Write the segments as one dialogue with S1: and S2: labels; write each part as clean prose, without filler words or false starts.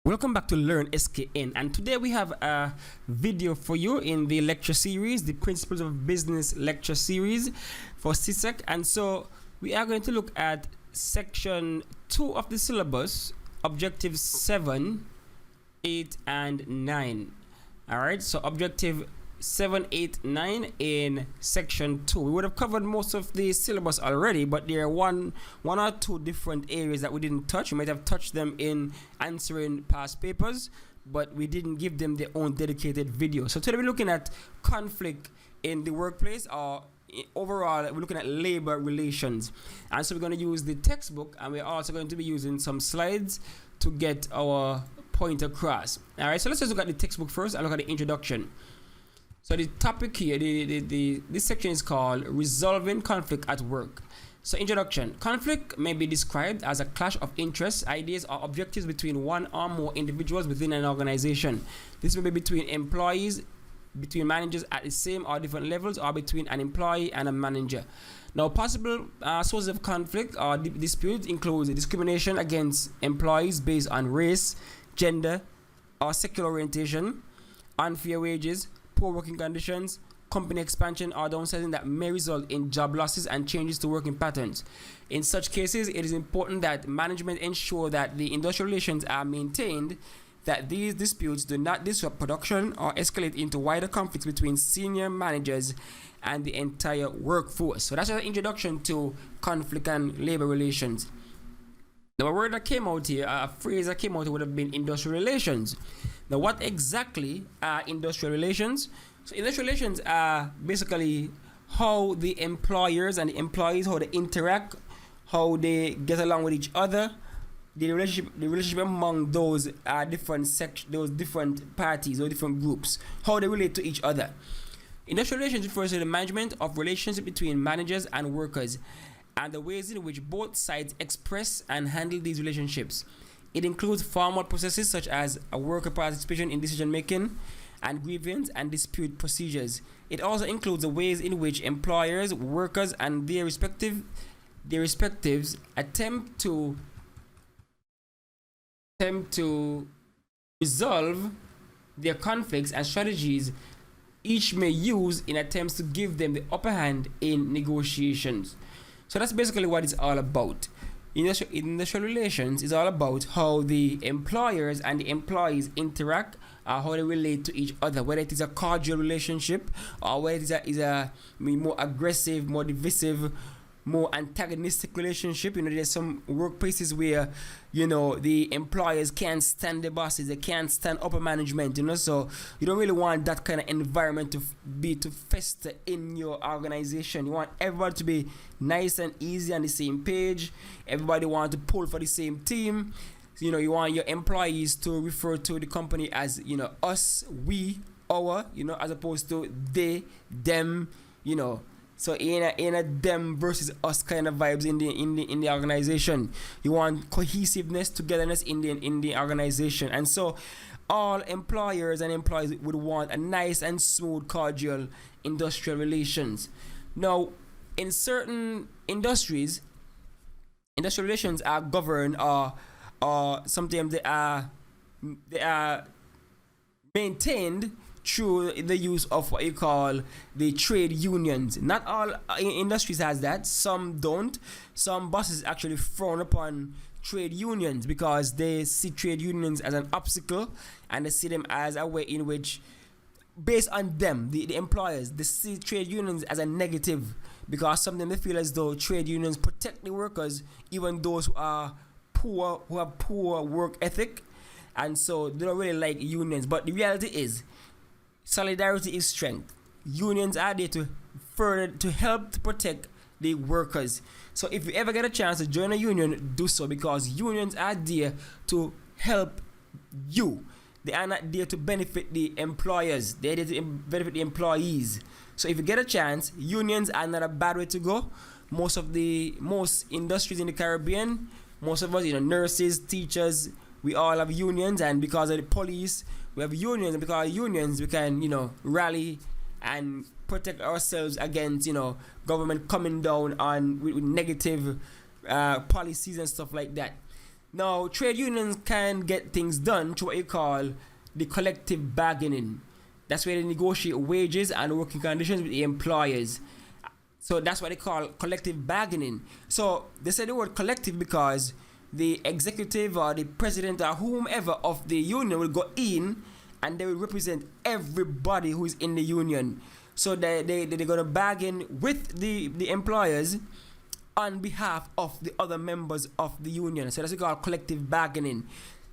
S1: Welcome back to Learn SKN, and today we have a video for you in the lecture series, the Principles of Business lecture series for CSEC. And so we are going to look at section 2 of the syllabus, objectives 7, 8, and 9. All right, so objective 7, 8, 9 in section 2. We would have covered most of the syllabus already, but there are one or two different areas that we didn't touch. We might have touched them in answering past papers, but we didn't give them their own dedicated video. So today we're looking at conflict in the workplace, or overall we're looking at labor relations. And so we're going to use the textbook, and we're also going to be using some slides to get our point across. All right, so let's just look at the textbook first and look at the introduction. So the topic here, this section is called Resolving Conflict at Work. So introduction. Conflict may be described as a clash of interests, ideas, or objectives between one or more individuals within an organization. This may be between employees, between managers at the same or different levels, or between an employee and a manager. Now, possible sources of conflict or dispute include discrimination against employees based on race, gender, or sexual orientation, unfair wages, poor working conditions, company expansion, or downsizing that may result in job losses and changes to working patterns. In such cases, it is important that management ensure that the industrial relations are maintained, that these disputes do not disrupt production or escalate into wider conflicts between senior managers and the entire workforce. So that's an introduction to conflict and labor relations. Now, a word that came out here, a phrase that came out here would have been industrial relations. Now, what exactly are industrial relations? So industrial relations are basically how the employers and the employees, how they interact, how they get along with each other, the relationship among those different parties or different groups, how they relate to each other. Industrial relations refers to the management of relationships between managers and workers, and the ways in which both sides express and handle these relationships. It includes formal processes such as a worker participation in decision making and grievance and dispute procedures. It also includes the ways in which employers, workers, and their respectives attempt to resolve their conflicts and strategies each may use in attempts to give them the upper hand in negotiations. So that's basically what it's all about. Industrial relations is all about how the employers and the employees interact, how they relate to each other, whether it is a cordial relationship or whether it is a more aggressive, more divisive, more antagonistic relationship. There's some workplaces where, the employers can't stand the bosses, they can't stand upper management, so you don't really want that kind of environment to fester in your organization. You want everybody to be nice and easy on the same page. Everybody want to pull for the same team. You want your employees to refer to the company as, us, we, our, as opposed to they, them, So in a them versus us kind of vibes in the organization. You want cohesiveness, togetherness in the organization. And so all employers and employees would want a nice and smooth, cordial industrial relations. Now, in certain industries, industrial relations are governed or sometimes they are maintained through the use of what you call the trade unions. Not all industries has that. Some don't. Some bosses actually frown upon trade unions because they see trade unions as an obstacle, and they see them as a way in which, based on them, the employers, they see trade unions as a negative, because sometimes they feel as though trade unions protect the workers, even those who are poor, who have poor work ethic, and so they don't really like unions. But the reality is, solidarity is strength. Unions are there to help to protect the workers. So if you ever get a chance to join a union, do so, because unions are there to help you. They are not there to benefit the employers. They're there to benefit the employees. So if you get a chance, unions are not a bad way to go. Most industries in the Caribbean, most of us, nurses, teachers, we all have unions, and because of the police, we have unions, and because of unions, we can, rally and protect ourselves against, government coming down on with negative policies and stuff like that. Now, trade unions can get things done through what you call the collective bargaining. That's where they negotiate wages and working conditions with the employers. So that's what they call collective bargaining. So they say the word collective because the executive or the president or whomever of the union will go in and they will represent everybody who is in the union. So they're going to bargain with the employers on behalf of the other members of the union. So that's what we call collective bargaining.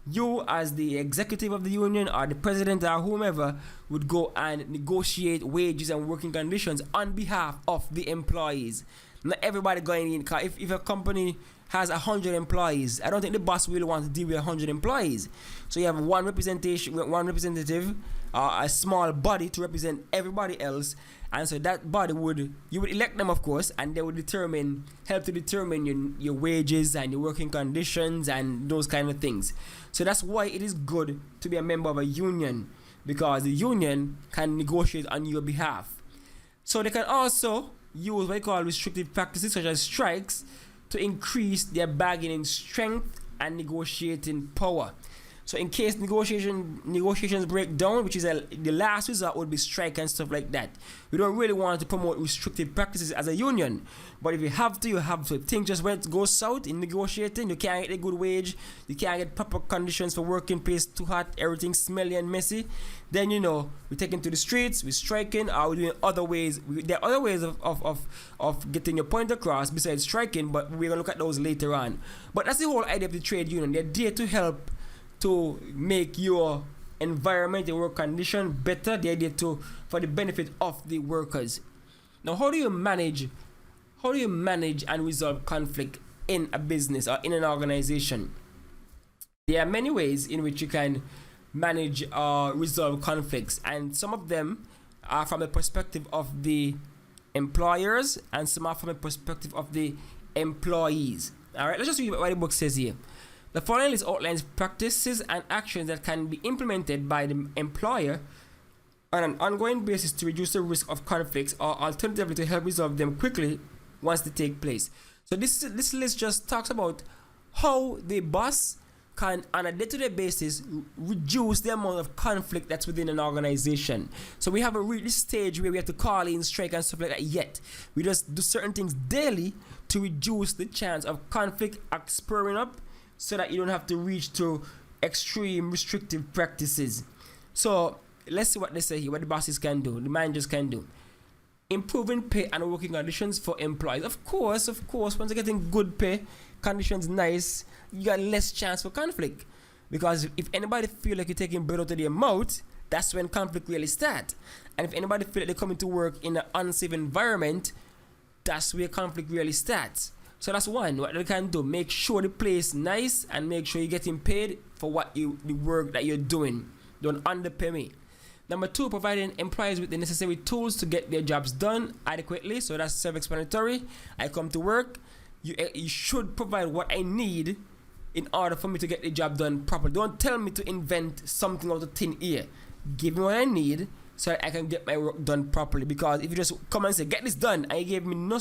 S1: You as the executive of the union or the president or whomever would go and negotiate wages and working conditions on behalf of the employees. Not everybody going in, because if a company has 100 employees, I don't think the boss really wants to deal with 100 employees. So you have one representative, a small body to represent everybody else, and so that body you would elect them, of course, and they would help to determine your wages and your working conditions and those kind of things. So that's why it is good to be a member of a union, because the union can negotiate on your behalf. So they can also use what they call restrictive practices such as strikes to increase their bargaining strength and negotiating power. So in case negotiations break down, which is the last resort would be strike and stuff like that. We don't really want to promote restrictive practices as a union, but if you have to, you have to. Things just went go south in negotiating. You can't get a good wage, you can't get proper conditions for working place, too hot, everything smelly and messy. Then we take them to the streets, we're striking, or we're doing other ways. There are other ways of getting your point across besides striking, but we're gonna look at those later on. But that's the whole idea of the trade union. They're there to help to make your environment and work condition better. The idea for the benefit of the workers. Now, how do you manage and resolve conflict in a business or in an organization? There are many ways in which you can manage or resolve conflicts, and some of them are from the perspective of the employers and some are from the perspective of the employees. All right, let's just read what the book says here. The following list outlines practices and actions that can be implemented by the employer on an ongoing basis to reduce the risk of conflicts or alternatively to help resolve them quickly once they take place. So this list just talks about how the boss can, on a day-to-day basis, reduce the amount of conflict that's within an organization. So we haven't reached this stage where we have to call in strike and stuff like that yet. We just do certain things daily to reduce the chance of conflict spurring up, so that you don't have to reach to extreme restrictive practices. So let's see what they say here, what the bosses can do, the managers can do. Improving pay and working conditions for employees. Of course, once you're getting good pay, conditions nice, you got less chance for conflict. Because if anybody feel like you're taking bread out of their mouth, that's when conflict really starts. And if anybody feel like they're coming to work in an unsafe environment, that's where conflict really starts. So that's one, what they can do, make sure the place nice and make sure you're getting paid for the work that you're doing. Don't underpay me. Number two, providing employees with the necessary tools to get their jobs done adequately. So that's self-explanatory. I come to work, you should provide what I need in order for me to get the job done properly. Don't tell me to invent something out of thin air. Give me what I need so that I can get my work done properly. Because if you just come and say, get this done, and you gave me no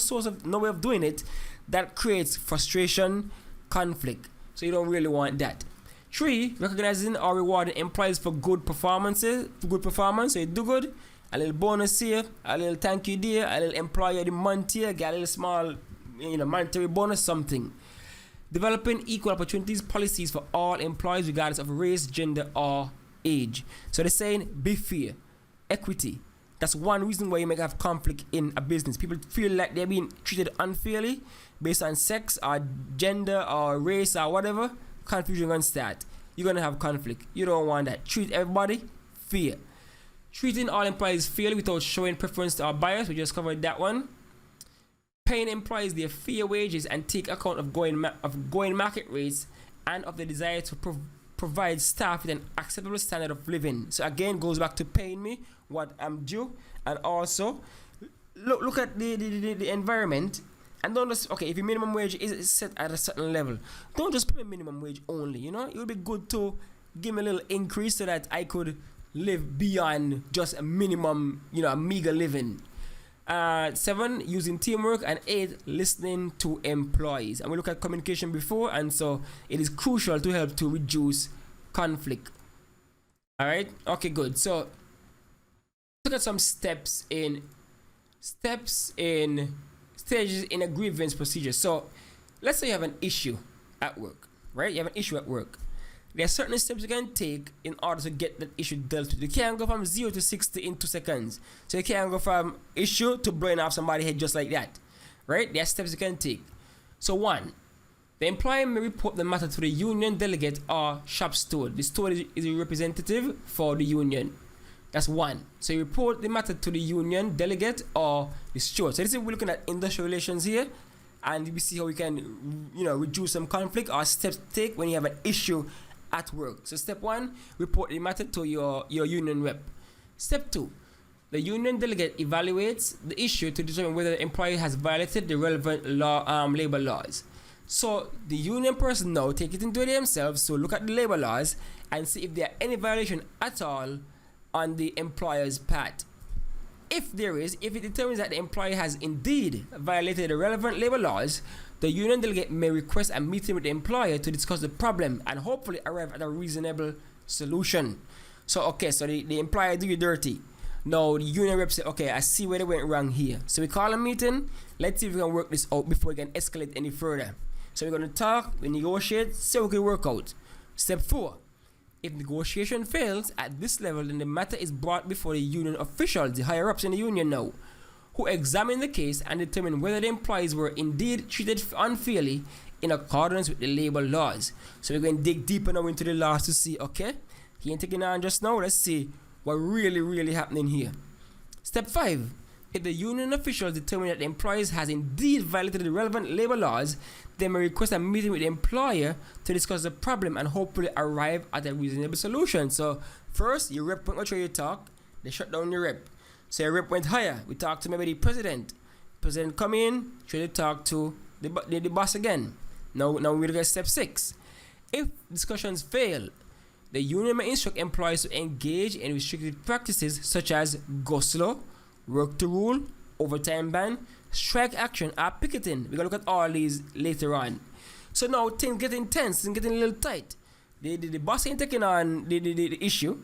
S1: way of doing it, that creates frustration, conflict. So you don't really want that. 3, recognizing or rewarding employees for good performance. So you do good, a little bonus here, a little thank you there, a little employee of the month here, get a little small, monetary bonus, something. Developing equal opportunities policies for all employees regardless of race, gender, or age. So they're saying be fair, equity. That's one reason why you may have conflict in a business. People feel like they're being treated unfairly based on sex or gender or race or whatever. Confusion gonna start. You're gonna have conflict. You don't want that. Treat everybody fair. Treating all employees fairly without showing preference or bias. We just covered that one. Paying employees their fair wages and take account of going market rates and of the desire to provide staff with an acceptable standard of living. So again, goes back to paying me what I'm due, and also look at the environment. And don't just, if your minimum wage is set at a certain level, don't just pay minimum wage only, It would be good to give me a little increase so that I could live beyond just a minimum, a meager living. 7, using teamwork, and 8, listening to employees. And we look at communication before, and so it is crucial to help to reduce conflict. All right. Okay. Good. So look at some stages in a grievance procedure. So let's say you have an issue at work, right? You have an issue at work. There are certain steps you can take in order to get that issue dealt with. You can't go from 0 to 60 in 2 seconds. So you can't go from issue to blowing off somebody's head just like that, right? There are steps you can take. So 1, the employer may report the matter to the union delegate or shop steward. The steward is a representative for the union. That's 1. So you report the matter to the union delegate or the steward. So this is we're looking at industrial relations here, and we see how we can, reduce some conflict or steps to take when you have an issue at work. So step 1, report the matter to your union rep. Step 2, the union delegate evaluates the issue to determine whether the employee has violated the relevant labor laws. So the union person now take it into themselves to look at the labor laws and see if there are any violation at all on the employer's part. If it determines that the employer has indeed violated the relevant labor laws, the union delegate may request a meeting with the employer to discuss the problem and hopefully arrive at a reasonable solution. So the employer do you dirty. Now the union rep say, okay, I see where they went wrong here. So we call a meeting. Let's see if we can work this out before we can escalate any further. So we're going to talk, we negotiate, see what we can work out. Step 4. If negotiation fails at this level, then the matter is brought before the union officials, the higher ups in the union now, who examine the case and determine whether the employees were indeed treated unfairly in accordance with the labor laws. So we're going to dig deeper now into the laws to see, okay, he ain't taking on just now. Let's see what really happening here. Step 5. If the union officials determine that the employees has indeed violated the relevant labor laws, they may request a meeting with the employer to discuss the problem and hopefully arrive at a reasonable solution. So first, your rep went out you talk, they shut down your rep. So your rep went higher. We talked to maybe the president. President come in, try to talk to the boss again. Now we look at step 6. If discussions fail, the union may instruct employees to engage in restrictive practices such as go slow, work to rule, overtime ban, strike action, or picketing. We're going to look at all these later on. So now things get intense and getting a little tight. The boss ain't taking on the issue.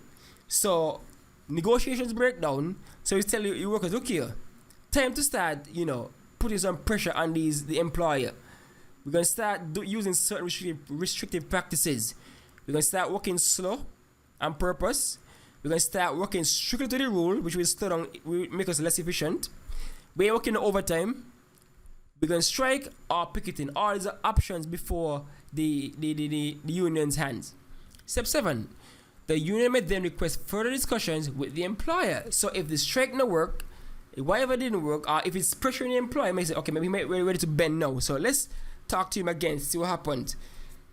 S1: So negotiations break down. So he tell you workers, look here, time to start, putting some pressure on the employer. We're going to start using certain restrictive practices. We're going to start working slow on purpose. We're going to start working strictly to the rule, which will make us less efficient. We're working overtime. We're going to strike or picketing. All these are options before the union's hands. Step 7. The union may then request further discussions with the employer. So if the strike no work, whatever didn't work, or if it's pressuring the employer, may say, okay, maybe we're ready to bend now. So let's talk to him again, see what happens.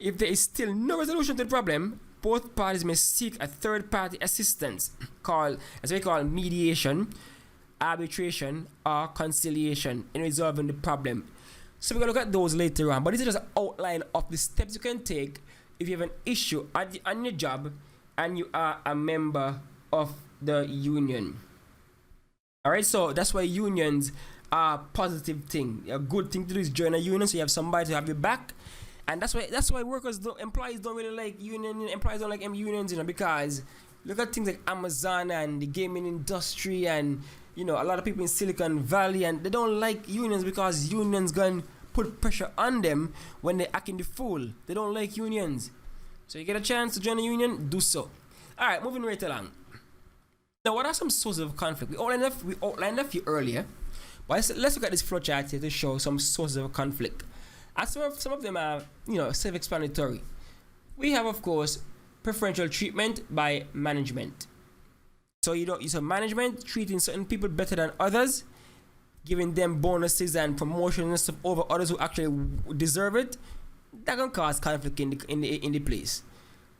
S1: If there is still no resolution to the problem, both parties may seek a third-party assistance, as we call mediation, arbitration, or conciliation in resolving the problem. So we're going to look at those later on. But this is just an outline of the steps you can take if you have an issue on your job and you are a member of the union. Alright, so that's why unions are a positive thing. A good thing to do is join a union so you have somebody to have your back. And that's why employees don't really like union. Employees don't like unions, because look at things like Amazon and the gaming industry and a lot of people in Silicon Valley, and they don't like unions because unions gonna put pressure on them when they're acting the fool. They don't like unions. So you get a chance to join a union, do so. All right, moving right along. Now, what are some sources of conflict? We outlined a few earlier, but let's look at this flowchart here to show some sources of conflict. And some of them are, self-explanatory. We have, of course, preferential treatment by management. So management treating certain people better than others, giving them bonuses and promotions and stuff over others who actually deserve it. That can cause conflict in the place.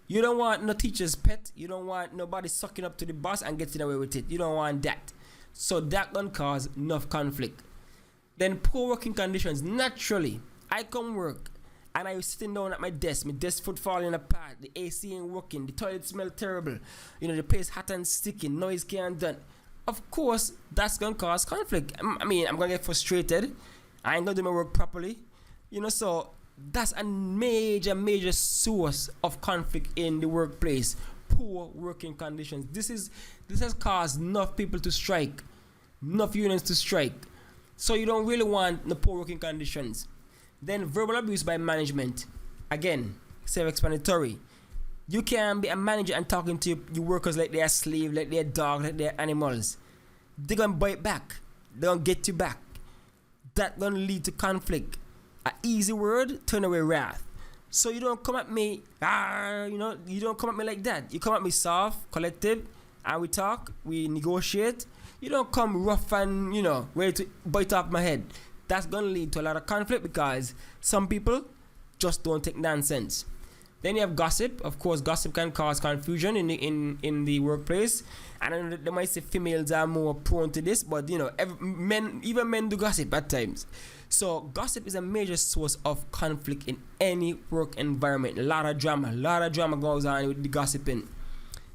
S1: You don't want no teacher's pet. You don't want nobody sucking up to the boss and getting away with it. You don't want that. So that can cause enough conflict. Then poor working conditions. Naturally, I come work and I was sitting down at my desk foot falling apart, the AC ain't working, the toilet smell terrible, the place hot and sticky, noise can't done. of course, that's gonna cause conflict. I mean, I'm gonna get frustrated. I ain't gonna do my work properly. So that's a major source of conflict in the workplace. Poor working conditions. This has caused enough people to strike, enough unions to strike. So you don't really want the poor working conditions. Then verbal abuse by management. Again, self-explanatory. You can be a manager and talking to your workers like they're slaves, like they're dogs, like they're animals. They're gonna bite back. They're gonna get you back. That's gonna lead to conflict. An easy word, turn away wrath. So you don't come at me, you don't come at me like that. You come at me soft, collective, and we talk, we negotiate. You don't come rough and, ready to bite off my head. That's gonna lead to a lot of conflict because some people just don't take nonsense. Then you have gossip. Of course, gossip can cause confusion in the workplace. And they might say females are more prone to this, but even men do gossip at times. So gossip is a major source of conflict in any work environment. A lot of drama goes on with the gossiping.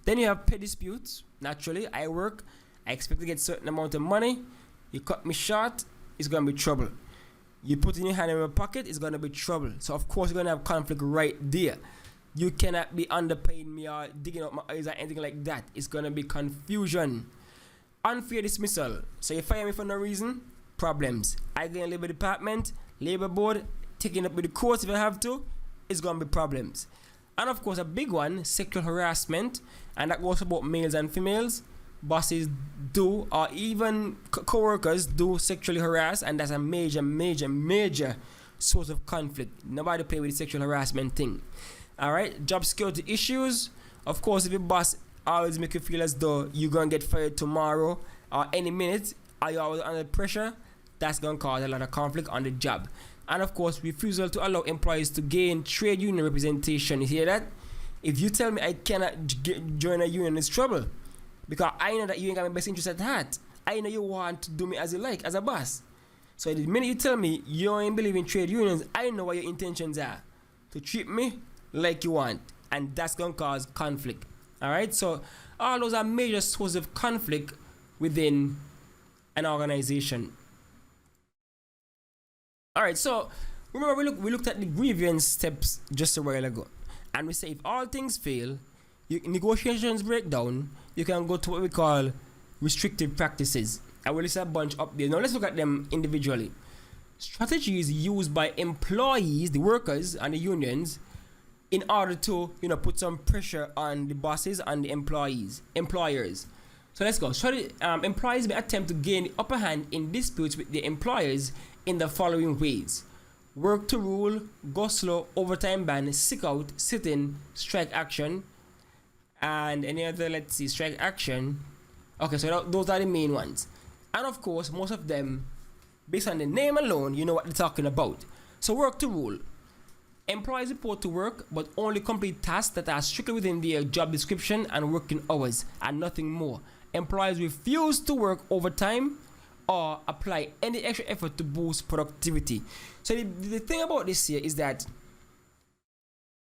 S1: Then you have pay disputes. Naturally, I work, I expect to get a certain amount of money. You cut me short, it's gonna be trouble. You put in your hand in my pocket, it's gonna be trouble. So of course you're gonna have conflict right there. You cannot be underpaying me or digging up my eyes or anything like that. It's gonna be confusion. Unfair dismissal. So you fire me for no reason, problems. I go in labor department, labor board, taking up with the courts if I have to, it's gonna be problems. And of course a big one, sexual harassment, and that goes about males and females. Bosses do, or even co-workers do sexually harass, and that's a major source of conflict. Nobody play with the sexual harassment thing. Alright, job security issues. Of course, if your boss always make you feel as though you're gonna get fired tomorrow or any minute, or you're always under pressure, that's gonna cause a lot of conflict on the job. And of course, refusal to allow employees to gain trade union representation. You hear that? If you tell me I cannot join a union, it's trouble. Because I know that you ain't got my best interest at heart. I know you want to do me as you like, as a boss. So the minute you tell me you ain't believe in trade unions, I know what your intentions are. To treat me like you want. And that's going to cause conflict. Alright? So all those are major sources of conflict within an organization. Alright, so remember we looked at the grievance steps just a while ago. And we say if all things fail, negotiations break down, you can go to what we call restrictive practices. I will list a bunch up there. Now let's look at them individually. Strategies used by employees, the workers and the unions, in order to put some pressure on the bosses and the employers. So let's go. Employees may attempt to gain the upper hand in disputes with the employers in the following ways: work to rule, go slow, overtime ban, sick out, sit-in, strike action, and any other, let's see, strike action. Okay, so those are the main ones. And of course, most of them, based on the name alone, you know what they're talking about. So work to rule. Employees report to work, but only complete tasks that are strictly within their job description and working hours, and nothing more. Employees refuse to work overtime or apply any extra effort to boost productivity. So the thing about this here is that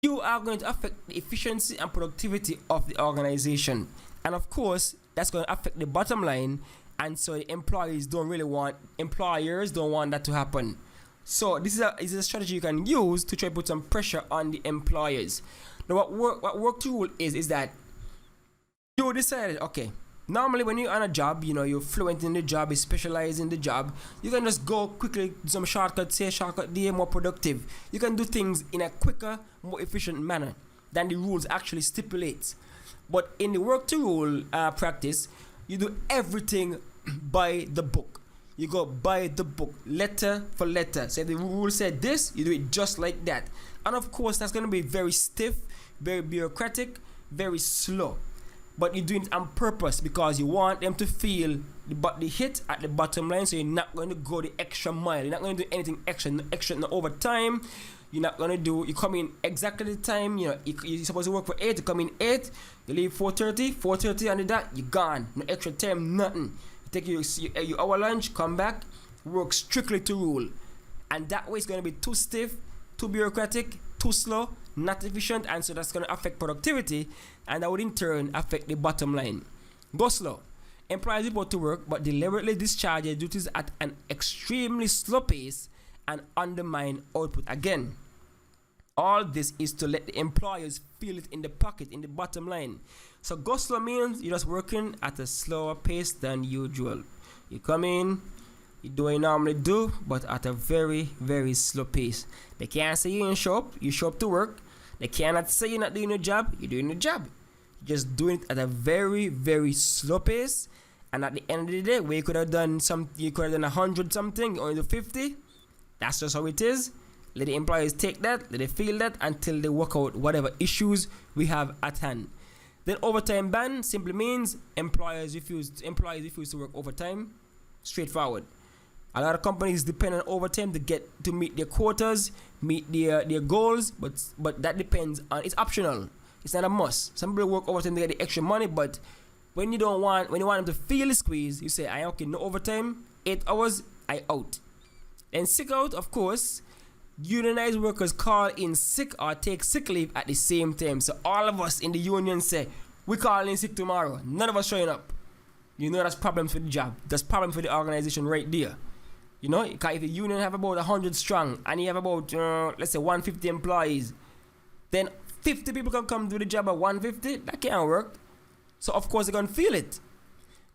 S1: you are going to affect the efficiency and productivity of the organization. And of course, that's going to affect the bottom line. And so the employers don't want that to happen. So this is a strategy you can use to try to put some pressure on the employers. Now what work to rule is that you decided, okay, normally when you're on a job, you're fluent in the job, you specialize in the job, you can just go quickly, do some shortcuts here, shortcut there, more productive. You can do things in a quicker, more efficient manner than the rules actually stipulate. But in the work to rule practice, you do everything by the book. You go by the book, letter for letter. So if the rule said this, you do it just like that. And of course, that's going to be very stiff, very bureaucratic, very slow. But you're doing it on purpose because you want them to feel the hit at the bottom line. So you're not going to go the extra mile. You're not going to do anything extra no overtime. You're not going to do, you come in exactly the time. You're supposed to work for 8, you come in 8, you leave 4:30 and that, you're gone. No extra time, nothing. You take your hour lunch, come back, work strictly to rule. And that way it's going to be too stiff, too bureaucratic, too slow, not efficient, and so that's going to affect productivity, and that would in turn affect the bottom line. Go slow. Employees report to work but deliberately discharge their duties at an extremely slow pace and undermine output. Again, all this is to let the employers feel it in the pocket, in the bottom line. So go slow means you're just working at a slower pace than usual. You come in, you do what you normally do, but at a very, very slow pace. They can't say you ain't show up, you show up to work. They cannot say you're not doing your job, you're doing your job. You're just doing it at a very, very slow pace. And at the end of the day, where you could have done 100 something, you only do 50. That's just how it is. Let the employees take that, let them feel that until they work out whatever issues we have at hand. Then overtime ban simply means employees refuse to work overtime. Straightforward. A lot of companies depend on overtime to meet their quotas, meet their goals, but that depends on, it's optional. It's not a must. Some people work overtime to get the extra money, but when you want them to feel the squeeze, you say, I okay, no overtime, 8 hours, I out. And sick out, of course, unionized workers call in sick or take sick leave at the same time. So all of us in the union say, we call in sick tomorrow. None of us showing up. You know that's problems for the job. That's problem for the organization right there. You know, because if the union have about 100 strong and you have about, let's say 150 employees, then 50 people can come do the job at 150. That can't work. So of course they're going to feel it.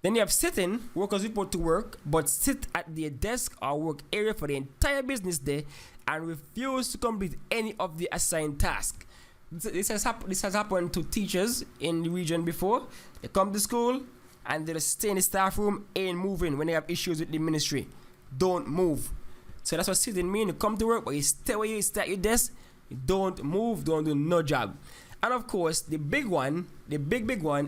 S1: Then you have sitting, workers report to work, but sit at their desk or work area for the entire business day and refuse to complete any of the assigned tasks. This has happened to teachers in the region before. They come to school and they just stay in the staff room, ain't moving when they have issues with the ministry. Don't move. So that's what sitting means. You come to work, but you stay where you stay at your desk. You don't move, don't do no job. And of course, the big one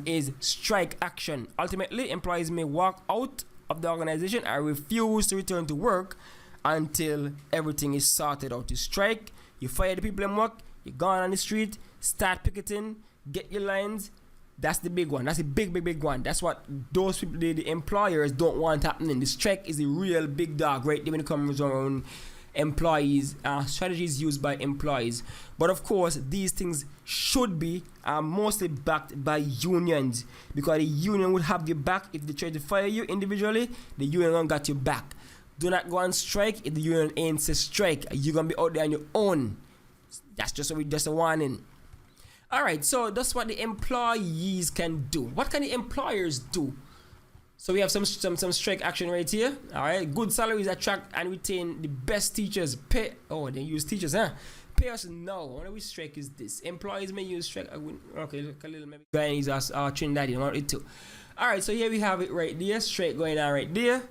S1: is strike action. Ultimately, employees may walk out of the organization and refuse to return to work until everything is sorted out. You strike, you fire the people in work, you go on the street, start picketing, get your lines. That's the big one. That's the big one. That's what those people, the employers, don't want happening. The strike is the real big dog right there when it comes around employees, strategies used by employees. But of course, these things should be mostly backed by unions, because the union would have your back. If they try to fire you individually, the union won't got your back. Do not go on strike if the union ain't say strike. You're gonna be out there on your own. That's just a warning. Alright, so that's what the employees can do. What can the employers do? So we have some strike action right here. Alright, good salaries attract and retain the best teachers. They use teachers, huh? Pay us now. What which strike is this? Employees may use strike. Okay, look a little maybe. Guys, Trinidadian, want it too. Alright, so here we have it right there. Strike going on right there.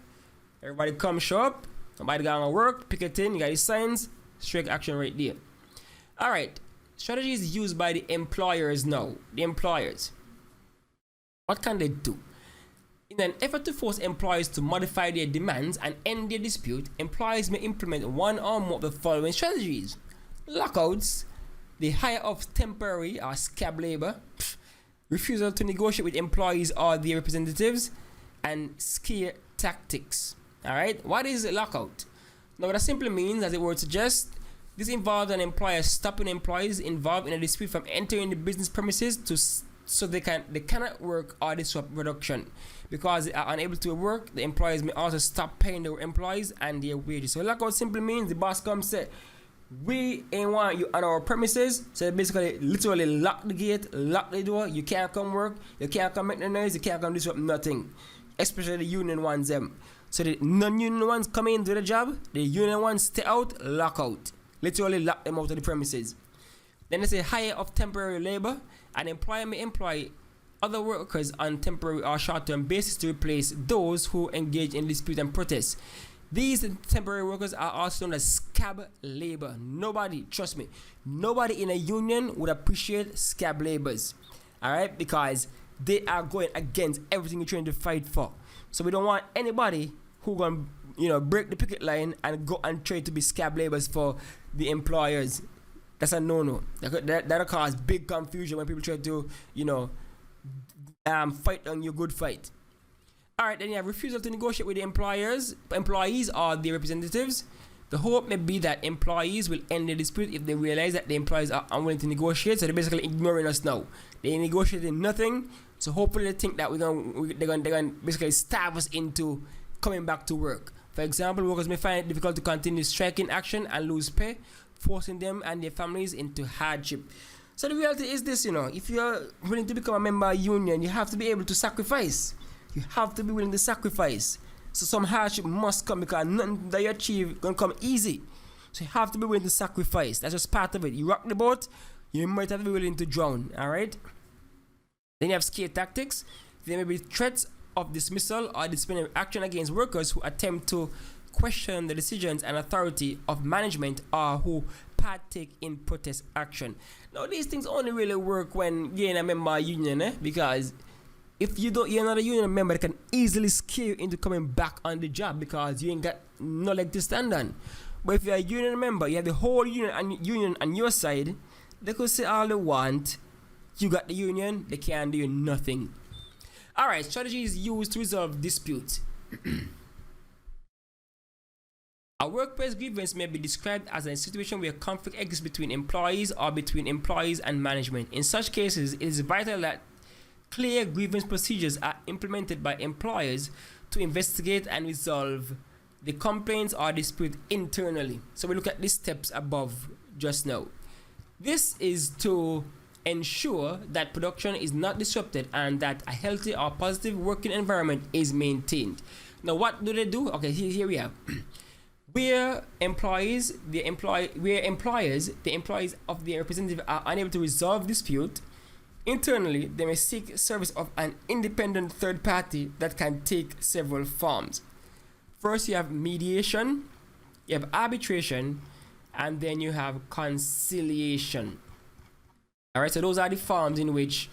S1: Everybody come show up. Somebody going to work. Picketing. You got the signs. Strike action right there. Alright. Strategies used by the employers now. The employers. What can they do? In an effort to force employees to modify their demands and end their dispute, employees may implement one or more of the following strategies. Lockouts, the hire of temporary or scab labor, refusal to negotiate with employees or their representatives, and scare tactics. Alright, what is a lockout? Now that simply means, as the word suggests, this involves an employer stopping employees involved in a dispute from entering the business premises so they cannot work or disrupt production. Because they are unable to work, the employers may also stop paying their employees and their wages. So lockout simply means the boss comes say, we ain't want you on our premises. So they basically literally lock the gate, lock the door. You can't come work, you can't come make no noise, you can't come disrupt nothing. Especially the union ones them. So the non-union ones come in do the job, the union ones stay out, lock out. Literally lock them out of the premises. Then they say hire of temporary labor. An employer may employ other workers on temporary or short-term basis to replace those who engage in dispute and protest. These temporary workers are also known as scab labor. Nobody, trust me, nobody in a union would appreciate scab labors. Alright? Because they are going against everything you're trying to fight for. So we don't want anybody who gonna break the picket line and go and try to be scab labors for the employers. That's a no-no. That'll cause big confusion when people try to, fight on your good fight. Alright, then you have refusal to negotiate with the employees or the representatives. The hope may be that employees will end the dispute if they realize that the employees are unwilling to negotiate, so they're basically ignoring us now. They negotiated nothing, so hopefully they think that they're gonna basically starve us into coming back to work. For example, workers may find it difficult to continue striking action and lose pay, forcing them and their families into hardship. So the reality is this, if you're willing to become a member of a union, you have to be able to sacrifice. You have to be willing to sacrifice. So some hardship must come, because nothing that you achieve gonna come easy. So you have to be willing to sacrifice. That's just part of it. You rock the boat, you might have to be willing to drown. Alright? Then you have scare tactics. There may be threats of dismissal or disciplinary action against workers who attempt to question the decisions and authority of management or who partake in protest action. Now these things only really work when you're in a member union, because if you're not a union member, they can easily scare you into coming back on the job because you ain't got no leg to stand on. But if you're a union member, you have the whole union on your side, they could say all they want. You got the union, they can't do nothing. Alright, strategies used to resolve disputes. A workplace grievance may be described as a situation where conflict exists between employees or between employees and management. In such cases, it is vital that clear grievance procedures are implemented by employers to investigate and resolve the complaints or dispute internally. So we look at these steps above just now. This is to ensure that production is not disrupted and that a healthy or positive working environment is maintained. Now what do they do? Okay, here we have. Where employees of the representative are unable to resolve dispute internally, they may seek service of an independent third party that can take several forms. First, you have mediation, you have arbitration, and then you have conciliation. Alright, so those are the forms in which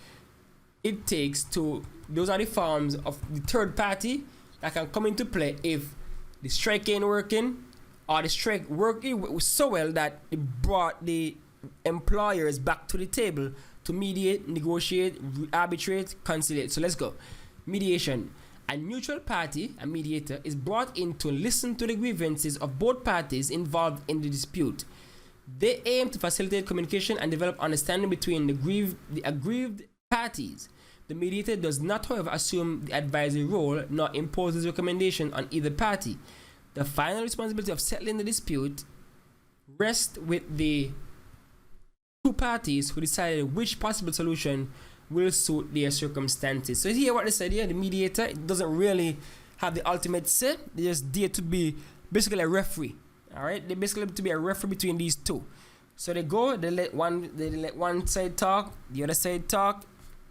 S1: it takes to, those are the forms of the third party that can come into play if the strike ain't working, or the strike working so well that it brought the employers back to the table to mediate, negotiate, arbitrate, conciliate. So let's go. Mediation. A neutral party, a mediator, is brought in to listen to the grievances of both parties involved in the dispute. They aim to facilitate communication and develop understanding between the aggrieved parties. The mediator does not, however, assume the advisory role nor imposes recommendation on either party. The final responsibility of settling the dispute rests with the two parties who decided which possible solution will suit their circumstances. So here what they said here, the mediator, it doesn't really have the ultimate say. They just there to be basically a referee. Alright, they basically have to be a referee between these two. So they let one side talk, the other side talk,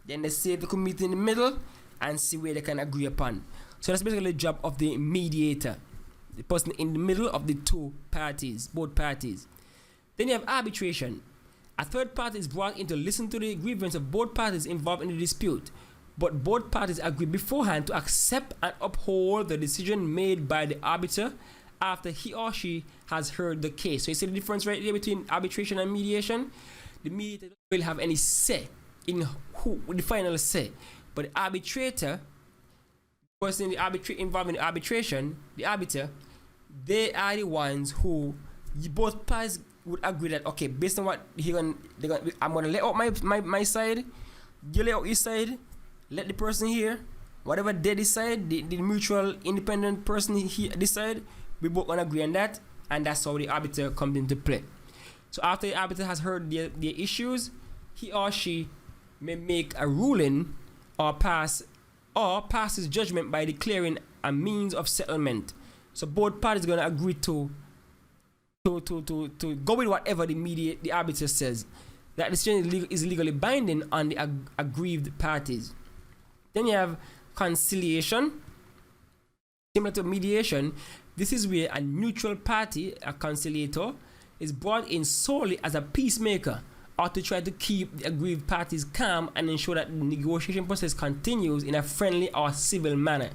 S1: then they say they could meet in the middle and see where they can agree upon. So that's basically the job of the mediator, the person in the middle of the two parties, both parties. Then you have arbitration. A third party is brought in to listen to the grievance of both parties involved in the dispute, but both parties agree beforehand to accept and uphold the decision made by the arbiter after he or she has heard the case. So you see the difference right there between arbitration and mediation? The mediator will have any say in who the final say, but the arbitrator, the person involved in the arbitration, the arbiter, they are the ones who both parties would agree that, okay, based on what I'm gonna let out my side, you let out your side, let the person here, whatever they decide, the mutual independent person here decide, we both gonna agree on that, and that's how the arbiter comes into play. So after the arbiter has heard their issues, he or she may make a ruling or passes judgment by declaring a means of settlement. So both parties are gonna agree to go with whatever the arbiter says. That decision is legally binding on the aggrieved parties. Then you have conciliation. Similar to mediation, this is where a neutral party, a conciliator, is brought in solely as a peacemaker or to try to keep the aggrieved parties calm and ensure that the negotiation process continues in a friendly or civil manner.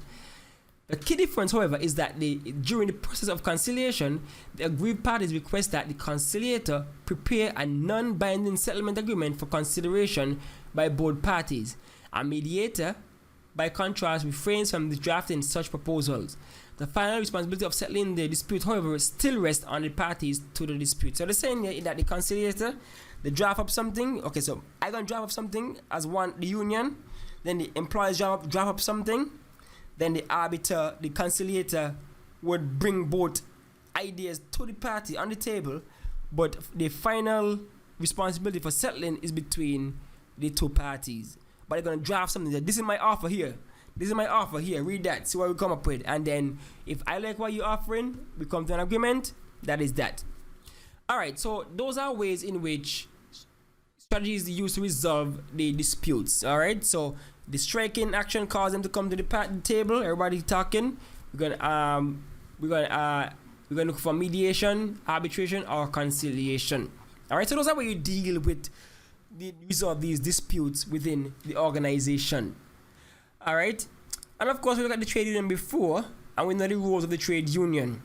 S1: The key difference, however, is that during the process of conciliation, the aggrieved parties request that the conciliator prepare a non-binding settlement agreement for consideration by both parties. A mediator, by contrast, refrains from drafting such proposals. The final responsibility of settling the dispute, however, still rests on the parties to the dispute. So they're saying here that the conciliator, they draft up something. Okay, so I gonna draft up something as one, the union, then the employers draft up something, then the arbiter, the conciliator would bring both ideas to the party on the table, but the final responsibility for settling is between the two parties. But they're gonna draft something that this is my offer here. This is my offer here. Read that. See what we come up with. And then if I like what you're offering, we come to an agreement. That is that. All right. So those are ways in which strategies used to resolve the disputes. All right. So the striking action caused them to come to the table. Everybody talking. We're gonna look for mediation, arbitration, or conciliation. All right. So those are where you deal with the resolve these disputes within the organization. All right, and of course we look at the trade union before, and we know the rules of the trade union.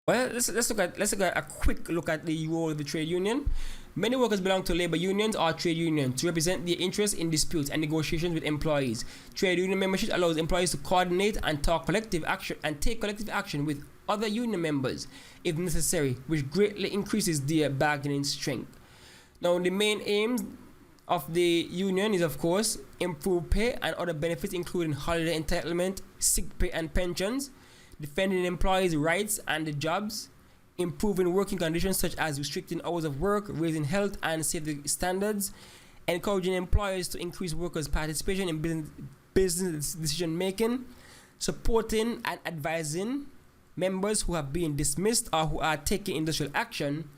S1: Well, let's look at a quick look at the role of the trade union. Many workers belong to labor unions or trade unions to represent their interests in disputes and negotiations with employees. Trade union membership allows employees to coordinate and take collective action with other union members if necessary, which greatly increases their bargaining strength. Now, the main aims of the union is, of course, improve pay and other benefits, including holiday entitlement, sick pay and pensions, defending employees' rights and the jobs, improving working conditions such as restricting hours of work, raising health and safety standards, encouraging employers to increase workers' participation in business decision making, supporting and advising members who have been dismissed or who are taking industrial action,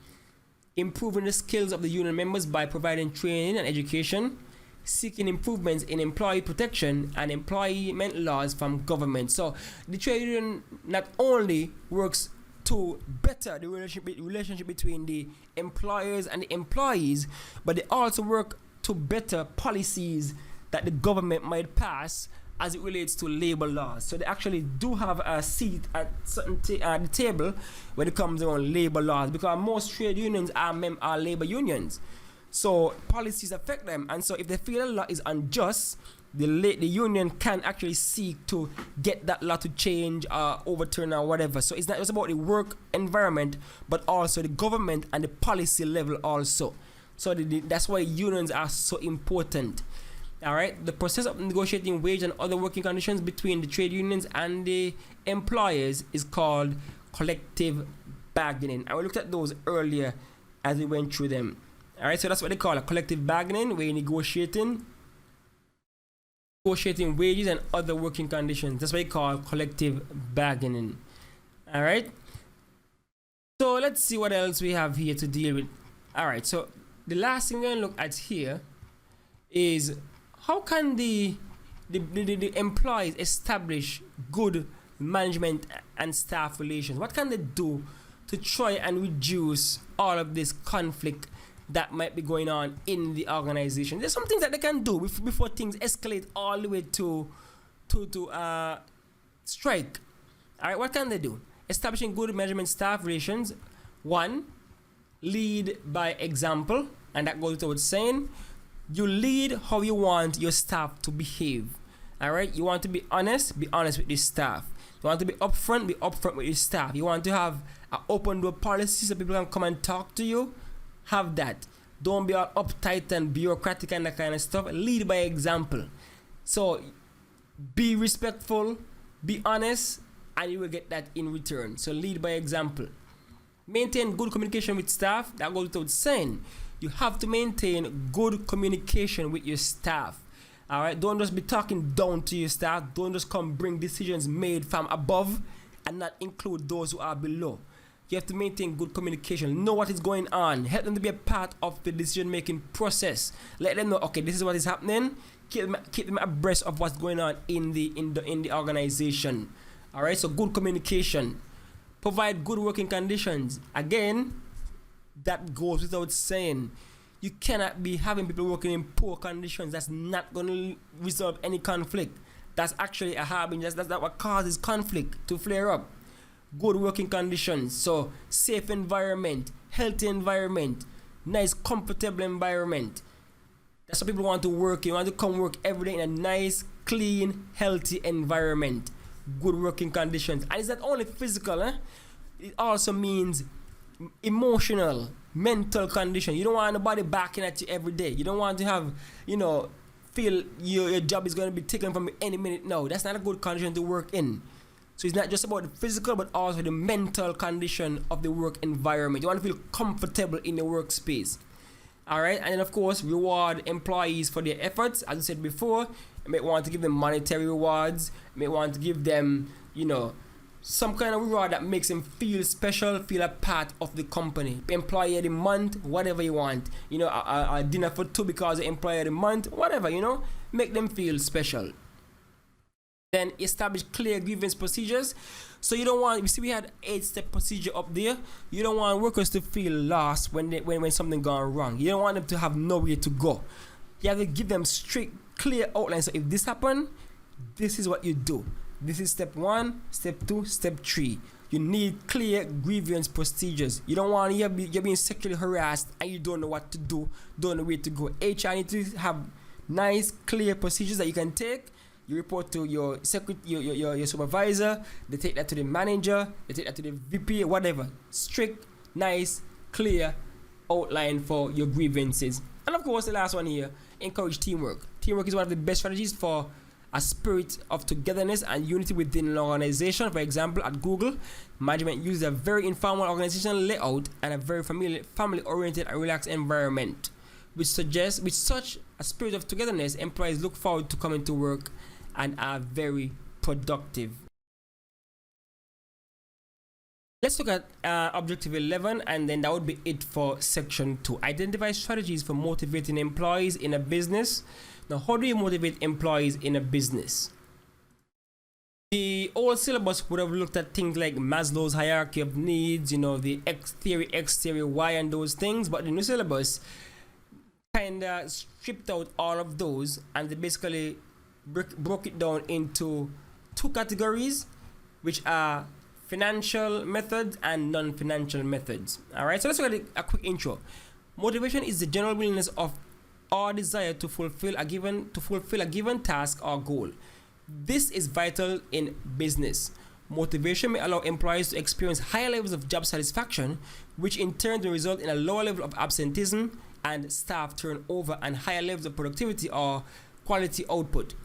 S1: improving the skills of the union members by providing training and education, seeking improvements in employee protection and employment laws from government. So the trade union not only works to better the relationship between the employers and the employees, but they also work to better policies that the government might pass as it relates to labor laws. So they actually do have a seat at certain at the table when it comes around labor laws, because most trade unions are labor unions. So policies affect them, and so if they feel a law is unjust, the union can actually seek to get that law to change or overturn or whatever. So it's not just about the work environment, but also the government and the policy level also. So that's why unions are so important. All right, the process of negotiating wage and other working conditions between the trade unions and the employers is called collective bargaining. And we looked at those earlier as we went through them. All right, so that's what they call a collective bargaining, where you're negotiating wages and other working conditions. That's what they call collective bargaining. All right, so let's see what else we have here to deal with. All right, so the last thing we're going to look at here is how can the employees establish good management and staff relations? What can they do to try and reduce all of this conflict that might be going on in the organization? There's some things that they can do before things escalate all the way to strike. All right, what can they do? Establishing good management staff relations. 1, lead by example, and that goes without saying. You lead how you want your staff to behave. All right, you want to be honest with your staff. You want to be upfront with your staff. You want to have an open door policy so people can come and talk to you. Have that. Don't be all uptight and bureaucratic and that kind of stuff. Lead by example. So be respectful, be honest, and you will get that in return. So lead by example. Maintain good communication with staff. That goes without saying. You have to maintain good communication with your staff. All right, don't just be talking down to your staff. Don't just come bring decisions made from above and not include those who are below. You have to maintain good communication. Know what is going on. Help them to be a part of the decision-making process. Let them know, okay, this is what is happening. Keep them abreast of what's going on in the organization. All right, so good communication. Provide good working conditions. Again, that goes without saying. You cannot be having people working in poor conditions. That's not going to resolve any conflict. That's actually a harbinger. That's what causes conflict to flare up. Good working conditions. So safe environment, healthy environment, nice comfortable environment. That's what people want to work in. You want to come work every day in a nice, clean, healthy environment. good working conditions. And it's not only physical, it also means emotional, mental condition. You don't want nobody backing at you every day. You don't want to have, feel your job is going to be taken from you any minute. No, that's not a good condition to work in. So it's not just about the physical, but also the mental condition of the work environment. You want to feel comfortable in the workspace. All right, and then of course, reward employees for their efforts. As I said before, you may want to give them monetary rewards. You may want to give them, some kind of reward that makes them feel special, feel a part of the company. Employee of the month, whatever you want. A dinner for two because the employee of the month, whatever, make them feel special. Then establish clear grievance procedures. So you don't want, you see we had 8-step procedure up there. You don't want workers to feel lost when something gone wrong. You don't want them to have nowhere to go. You have to give them strict, clear outlines. So if this happen, this is what you do. This is step 1, step 2, step 3. You need clear grievance procedures. You don't want you're being sexually harassed and you don't know what to do, don't know where to go. HR need to have nice, clear procedures that you can take. You report to your your supervisor. They take that to the manager. They take that to the VP, whatever. Strict, nice, clear outline for your grievances. And of course, the last one here: encourage teamwork. Teamwork is one of the best strategies for a spirit of togetherness and unity within an organization. For example, at Google, management uses a very informal organizational layout and a very family-oriented and relaxed environment, which suggests, with such a spirit of togetherness, employees look forward to coming to work and are very productive. Let's look at objective 11, and then that would be it for section 2. Identify strategies for motivating employees in a business. Now, how do you motivate employees in a business? The old syllabus would have looked at things like Maslow's hierarchy of needs, the X theory, Y, and those things, but the new syllabus kind of stripped out all of those, and they basically broke it down into 2 categories, which are financial methods and non-financial methods. All right, so let's look at a quick intro. Motivation is the general willingness of or desire to fulfill a given task or goal. This is vital in business. Motivation may allow employees to experience higher levels of job satisfaction, which in turn will result in a lower level of absenteeism and staff turnover and higher levels of productivity or quality output.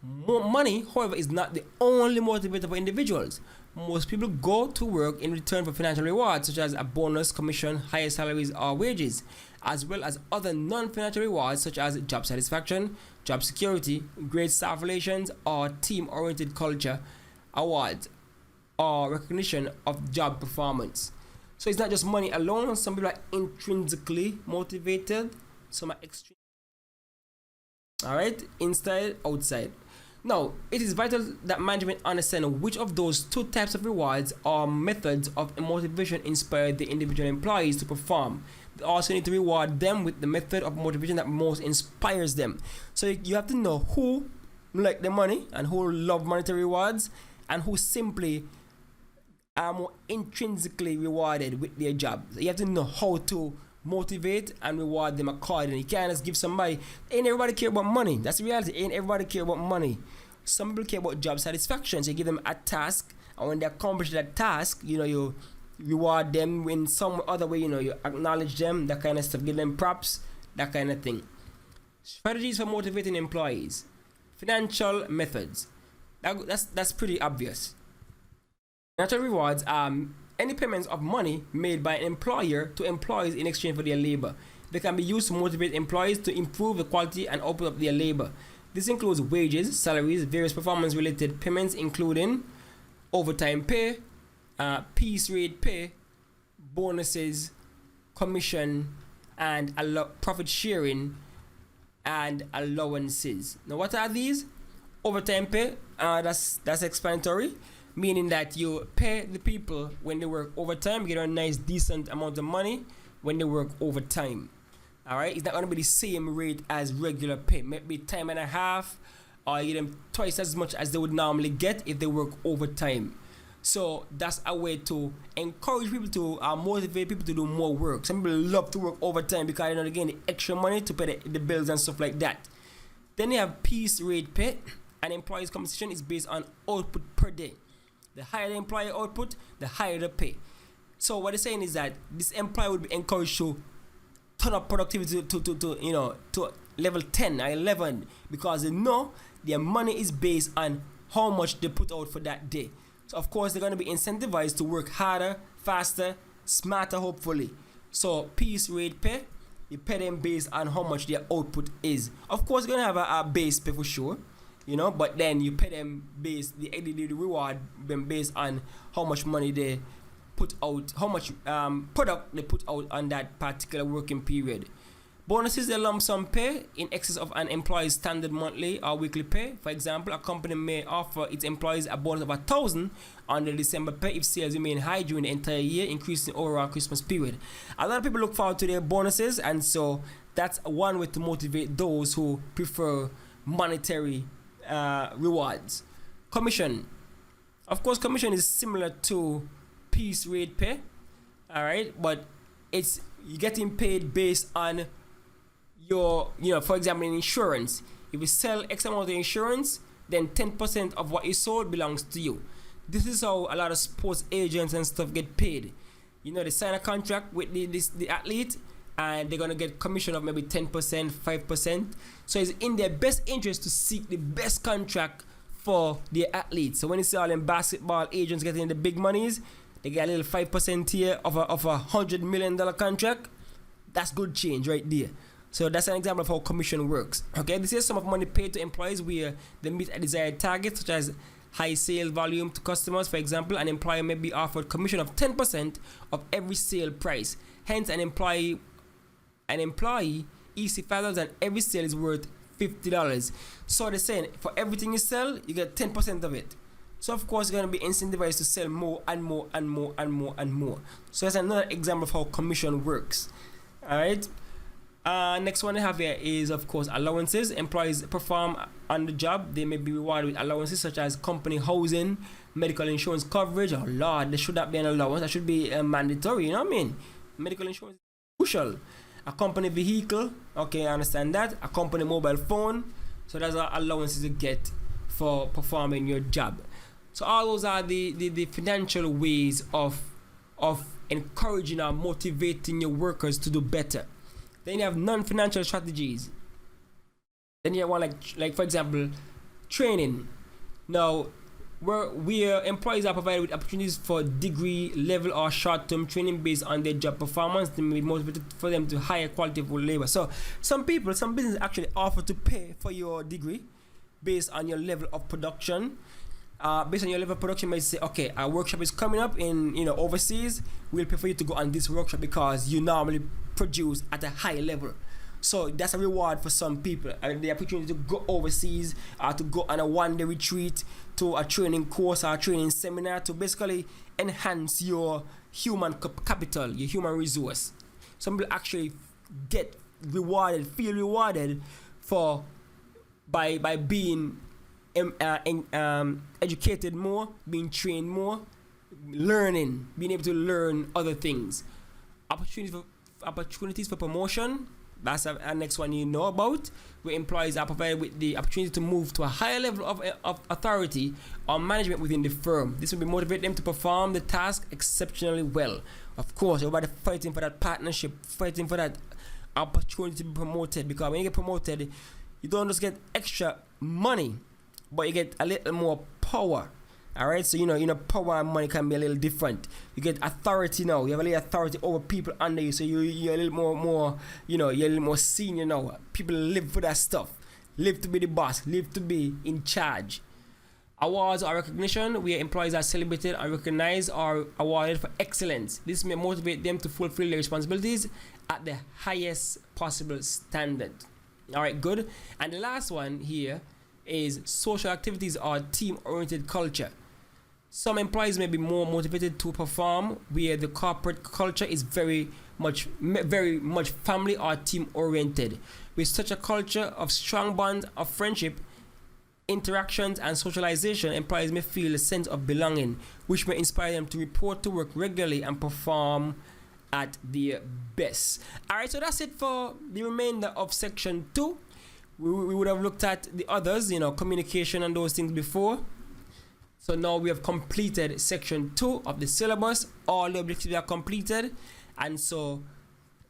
S1: Money, however, is not the only motivator for individuals. Most people go to work in return for financial rewards, such as a bonus, commission, higher salaries, or wages, as well as other non-financial rewards such as job satisfaction, job security, great staff relations, or team-oriented culture, awards, or recognition of job performance. So it's not just money alone. Some people are intrinsically motivated, some are extremely. Alright, inside, outside. Now, it is vital that management understand which of those 2 types of rewards or methods of motivation inspire the individual employees to perform. They also need to reward them with the method of motivation that most inspires them. So you have to know who like the money and who love monetary rewards and who simply are more intrinsically rewarded with their job. So you have to know how to motivate and reward them accordingly. You can't just give somebody, ain't everybody care about money. That's the reality. Ain't everybody care about money. Some people care about job satisfaction. So you give them a task, and when they accomplish that task, you reward them in some other way, you acknowledge them, that kind of stuff, give them props, that kind of thing. Strategies for motivating employees. Financial methods. That's pretty obvious. Financial rewards are any payments of money made by an employer to employees in exchange for their labor. They can be used to motivate employees to improve the quality and output of their labor. This includes wages, salaries, various performance-related payments, including overtime pay, piece rate pay, bonuses, commission, and profit sharing and allowances. Now, what are these? Overtime pay, that's explanatory, meaning that you pay the people when they work overtime, you get a nice decent amount of money when they work overtime. All right, it's not going to be the same rate as regular pay. Maybe time and a half, or you get them twice as much as they would normally get if they work overtime. So that's a way to encourage people to motivate people to do more work. Some people love to work overtime because they're not getting the extra money to pay the bills and stuff like that. Then you have piece rate pay. an employee's compensation is based on output per day. The higher the employee output, the higher the pay. So what they're saying is that this employee would be encouraged to turn up productivity to level 10 or 11, because they know their money is based on how much they put out for that day. So of course they're going to be incentivized to work harder, faster, smarter, hopefully. So piece rate pay, you pay them based on how much their output is. Of course you're going to have a base pay for sure, but then you pay them based, the reward them based on how much money they put out, how much product they put out on that particular working period. Bonuses, a lump sum pay in excess of an employee's standard monthly or weekly pay. For example, a company may offer its employees a bonus of $1,000 on the December pay if sales remain high during the entire year, increasing overall Christmas period. A lot of people look forward to their bonuses, and so that's one way to motivate those who prefer monetary rewards. Commission. Of course, commission is similar to piece rate pay, all right, but it's you're getting paid based on your, for example, in insurance. If you sell X amount of insurance, then 10% of what you sold belongs to you. This is how a lot of sports agents and stuff get paid. They sign a contract with the athlete, and they're gonna get commission of maybe 10%, 5%. So it's in their best interest to seek the best contract for their athletes. So when you see all them basketball agents getting the big monies, they get a little 5% here of a $100 million contract. That's good change right there. So that's an example of how commission works. Okay, this is some of money paid to employees where they meet a desired target, such as high sales volume to customers. For example, an employer may be offered commission of 10% of every sale price. Hence, an employee each $5 and every sale is worth $50. So they're saying for everything you sell, you get 10% of it. So of course you're going to be incentivized to sell more and more and more and more and more. So that's another example of how commission works. Alright. Next one I have here is, of course, allowances. Employees perform on the job, they may be rewarded with allowances such as company housing, medical insurance coverage. Oh Lord, there should not be an allowance. That should be mandatory, you know what I mean? Medical insurance is crucial. A company vehicle, okay, I understand that. A company mobile phone. So that's our allowances you get for performing your job. So all those are the financial ways of encouraging or motivating your workers to do better. Then you have non-financial strategies. Then you have one like for example, training. Now, where employees are provided with opportunities for degree level or short-term training based on their job performance, they may be motivated for them to hire quality labor. So some businesses actually offer to pay for your degree based on your level of production. Based on your level of production, you might say, okay, our workshop is coming up in overseas. We'll pay for you to go on this workshop because you normally produce at a high level. So that's a reward for some people. The opportunity to go overseas, to go on a one-day retreat, to a training course or a training seminar, to basically enhance your human capital, your human resource. Some people actually get rewarded, feel rewarded by being educated more, being trained more, learning, being able to learn other things. Opportunities for promotion. That's a next one you know about, where employees are provided with the opportunity to move to a higher level of authority or management within the firm. This will be motivate them to perform the task exceptionally well. Of course, everybody fighting for that partnership, fighting for that opportunity to be promoted, because when you get promoted, you don't just get extra money, but you get a little more power. Alright, so power and money can be a little different. You get authority now. You have a little authority over people under you, so you're a little more you're a little more senior now. People live for that stuff. Live to be the boss. Live to be in charge. Awards or recognition, where employees are celebrated and recognized or awarded for excellence. This may motivate them to fulfill their responsibilities at the highest possible standard. Alright, good. And the last one here is social activities or team-oriented culture. Some employees may be more motivated to perform where the corporate culture is very much family or team-oriented. With such a culture of strong bonds of friendship, interactions, and socialization, employees may feel a sense of belonging, which may inspire them to report to work regularly and perform at their best. Alright, so that's it for the remainder of section 2. we would have looked at the others, you know, communication and those things before. So now we have completed section 2 of the syllabus. All the objectives are completed, and so,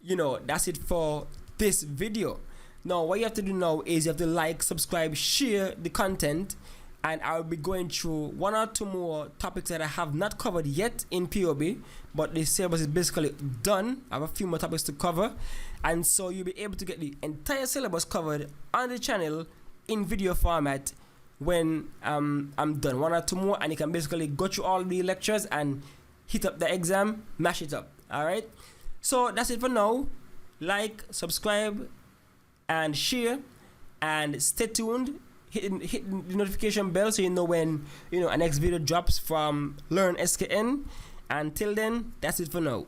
S1: you know, that's it for this video. Now what you have to do now is you have to like, subscribe, share the content, and I'll be going through 1 or 2 more topics that I have not covered yet in POB, but the syllabus is basically done. I have a few more topics to cover, and so you'll be able to get the entire syllabus covered on the channel in video format when I'm done. 1 or 2 more, and you can basically go through all the lectures and hit up the exam, mash it up. Alright, so that's it for now. Like, subscribe, and share, and stay tuned. Hit the notification bell so you know when, you know, a next video drops from Learn SKN. Until then, that's it for now.